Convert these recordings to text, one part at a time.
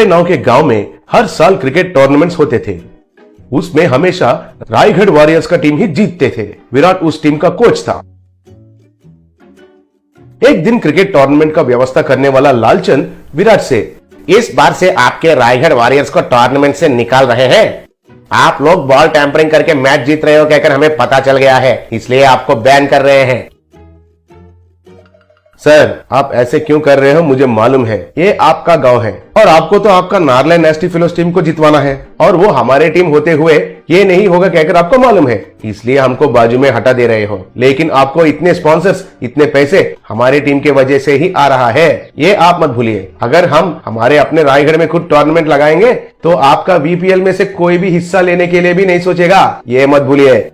हमारे नाव के गांव में हर साल क्रिकेट टूर्नामेंट्स होते थे। उसमें हमेशा रायगढ़ वॉरियर्स का टीम ही जीतते थे। विराट उस टीम का कोच था। एक दिन क्रिकेट टूर्नामेंट का व्यवस्था करने वाला लालचंद विराट से, इस बार से आपके रायगढ़ वॉरियर्स को टूर्नामेंट से निकाल रहे हैं। आप लोग बॉल टैंपरिंग करके मैच जीत रहे हो कहकर हमें पता चल गया है, इसलिए आपको बैन कर रहे हैं। सर, आप ऐसे क्यों कर रहे हो? मुझे मालूम है ये आपका गांव है और आपको तो आपका नारलैंड एसटी फिलोस टीम को जितवाना है और वो हमारे टीम होते हुए ये नहीं होगा कहकर आपको मालूम है, इसलिए हमको बाजू में हटा दे रहे हो। लेकिन आपको इतने स्पॉन्सर्स, इतने पैसे हमारी टीम के वजह से ही आ रहा है, ये आप मत भूलिए। अगर हम हमारे अपने रायगढ़ में खुद टूर्नामेंट लगाएंगे तो आपका वीपीएल में से कोई भी हिस्सा लेने के लिए भी नहीं सोचेगा, ये मत भूलिए।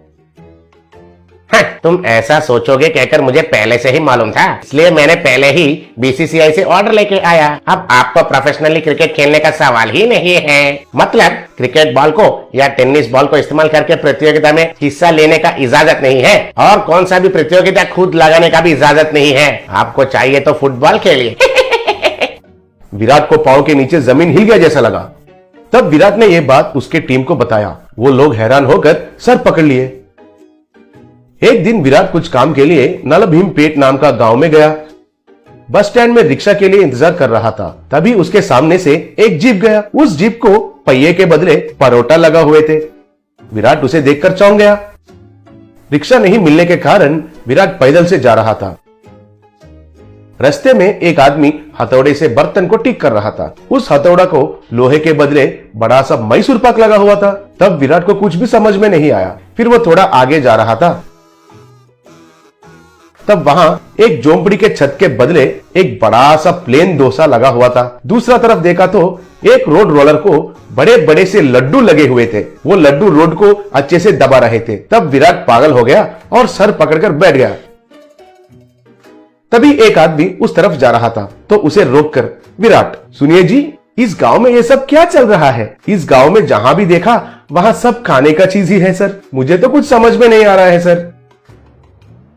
हाँ, तुम ऐसा सोचोगे कहकर मुझे पहले से ही मालूम था, इसलिए मैंने पहले ही बीसीसीआई से ऑर्डर लेके आया। अब आपको प्रोफेशनली क्रिकेट खेलने का सवाल ही नहीं है। मतलब क्रिकेट बॉल को या टेनिस बॉल को इस्तेमाल करके प्रतियोगिता में हिस्सा लेने का इजाजत नहीं है और कौन सा भी प्रतियोगिता खुद लगाने का भी इजाजत नहीं है। आपको चाहिए तो फुटबॉल खेलिए। विराट को पांव के नीचे जमीन हिल गया जैसा लगा। तब विराट ने यह बात उसके टीम को बताया। वो लोग हैरान होकर सर पकड़ लिए। एक दिन विराट कुछ काम के लिए नलभीमपेट नाम का गांव में गया। बस स्टैंड में रिक्शा के लिए इंतजार कर रहा था। तभी उसके सामने से एक जीप गया। उस जीप को पहिए के बदले परोटा लगा हुए थे। विराट उसे देखकर चौंक गया। रिक्शा नहीं मिलने के कारण विराट पैदल से जा रहा था। रास्ते में एक आदमी हथौड़े से बर्तन को ठीक कर रहा था। उस हथौड़ा को लोहे के बदले बड़ा सा मैसूर पाक लगा हुआ था। तब विराट को कुछ भी समझ में नहीं आया। फिर वो थोड़ा आगे जा रहा था। तब वहां एक झोंपड़ी के छत के बदले एक बड़ा सा प्लेन डोसा लगा हुआ था। दूसरा तरफ देखा तो एक रोड रोलर को बड़े बड़े से लड्डू लगे हुए थे। वो लड्डू रोड को अच्छे से दबा रहे थे। तब विराट पागल हो गया और सर पकड़कर बैठ गया। तभी एक आदमी उस तरफ जा रहा था तो उसे रोककर, विराट सुनिए जी, इस गांव में ये सब क्या चल रहा है? इस गांव में जहां भी देखा वहां सब खाने का चीज ही है सर। मुझे तो कुछ समझ में नहीं आ रहा है सर।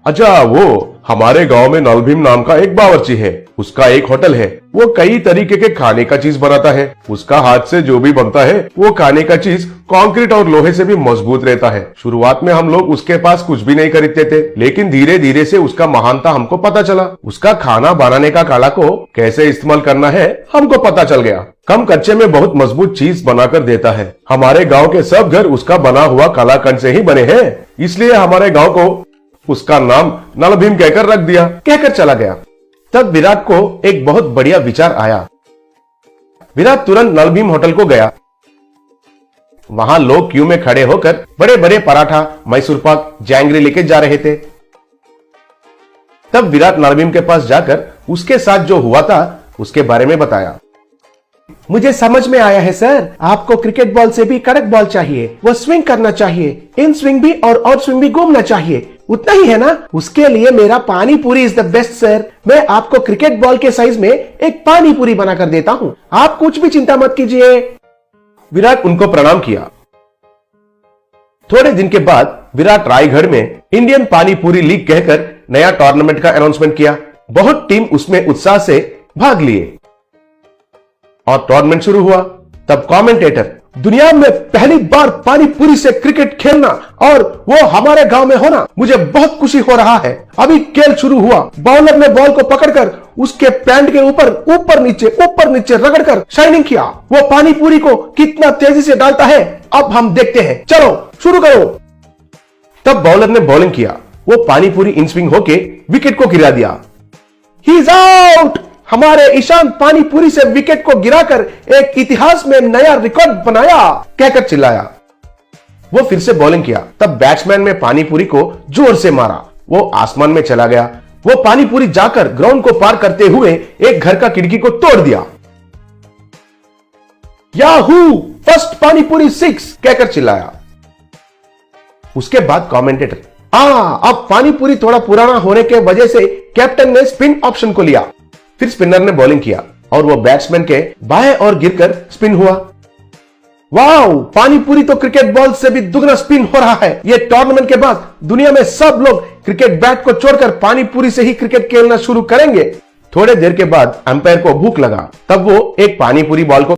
अच्छा, वो हमारे गांव में नलभीम नाम का एक बावर्ची है। उसका एक होटल है। वो कई तरीके के खाने का चीज बनाता है। उसका हाथ से जो भी बनता है वो खाने का चीज कंक्रीट और लोहे से भी मजबूत रहता है। शुरुआत में हम लोग उसके पास कुछ भी नहीं खरीदते थे, लेकिन धीरे धीरे से उसका महानता हमको पता चला। उसका खाना बनाने का कला को कैसे इस्तेमाल करना है हमको पता चल गया। कम खर्चे में बहुत मजबूत चीज बनाकर देता है। हमारे गाँव के सब घर उसका बना हुआ कलाकंद से ही बने हैं, इसलिए हमारे गाँव को उसका नाम नलभीम कहकर रख दिया। कहकर चला गया। तब विराट को एक बहुत बढ़िया विचार आया। विराट तुरंत नलभीम होटल को गया। वहां लोग क्यू में खड़े होकर बड़े बड़े पराठा, मैसूर पाक, जैंगरी लेके जा रहे थे। तब विराट नलभीम के पास जाकर उसके साथ जो हुआ था उसके बारे में बताया। मुझे समझ में आया है सर, आपको क्रिकेट बॉल से भी कड़क बॉल चाहिए। वो स्विंग करना चाहिए, इन स्विंग भी और आउट स्विंग भी घूमना चाहिए, उतना ही है ना? उसके लिए मेरा पानी पूरी इज द बेस्ट सर। मैं आपको क्रिकेट बॉल के साइज में एक पानी पूरी बनाकर देता हूँ, आप कुछ भी चिंता मत कीजिए। विराट उनको प्रणाम किया। थोड़े दिन के बाद विराट रायगढ़ में इंडियन पानी पूरी लीग कहकर नया टूर्नामेंट का अनाउंसमेंट किया। बहुत टीम उसमें उत्साह से भाग लिए और टूर्नामेंट शुरू हुआ। तब कमेंटेटर, दुनिया में पहली बार पानी पूरी से क्रिकेट खेलना और वो हमारे गांव में होना, मुझे बहुत खुशी हो रहा है। अभी खेल शुरू हुआ। बॉलर ने बॉल को पकड़कर उसके पैंट के ऊपर नीचे रगड़कर शाइनिंग किया। वो पानी पूरी को कितना तेजी से डालता है अब हम देखते हैं। चलो शुरू करो। तब बॉलर ने बॉलिंग किया। वो पानी पूरी इन स्विंग होके विकेट को गिरा दिया। He is out. हमारे ईशान पानी पूरी से विकेट को गिराकर एक इतिहास में नया रिकॉर्ड बनाया, कहकर चिल्लाया। वो फिर से बॉलिंग किया। तब बैट्समैन ने पानी पूरी को जोर से मारा। वो आसमान में चला गया। वो पानी पूरी जाकर ग्राउंड को पार करते हुए एक घर का खिड़की को तोड़ दिया। याहू, फर्स्ट पानी पूरी 6, कहकर चिल्लाया। उसके बाद कमेंटेटर, अब पानी पूरी थोड़ा पुराना होने के वजह से कैप्टन ने स्पिन ऑप्शन को लिया। फिर स्पिनर ने बॉलिंग किया और वो बैट्समैन के बाएं ओर गिरकर स्पिन हुआ। वाओ, पानी पूरी तो क्रिकेट बॉल से भी दुगना स्पिन हो रहा है। ये टूर्नामेंट के बाद दुनिया में सब लोग क्रिकेट बैट को छोड़कर पानी पूरी से ही क्रिकेट खेलना शुरू करेंगे। थोड़े देर के बाद अंपायर को भूख लगा। तब वो एक पानी पूरी बॉल को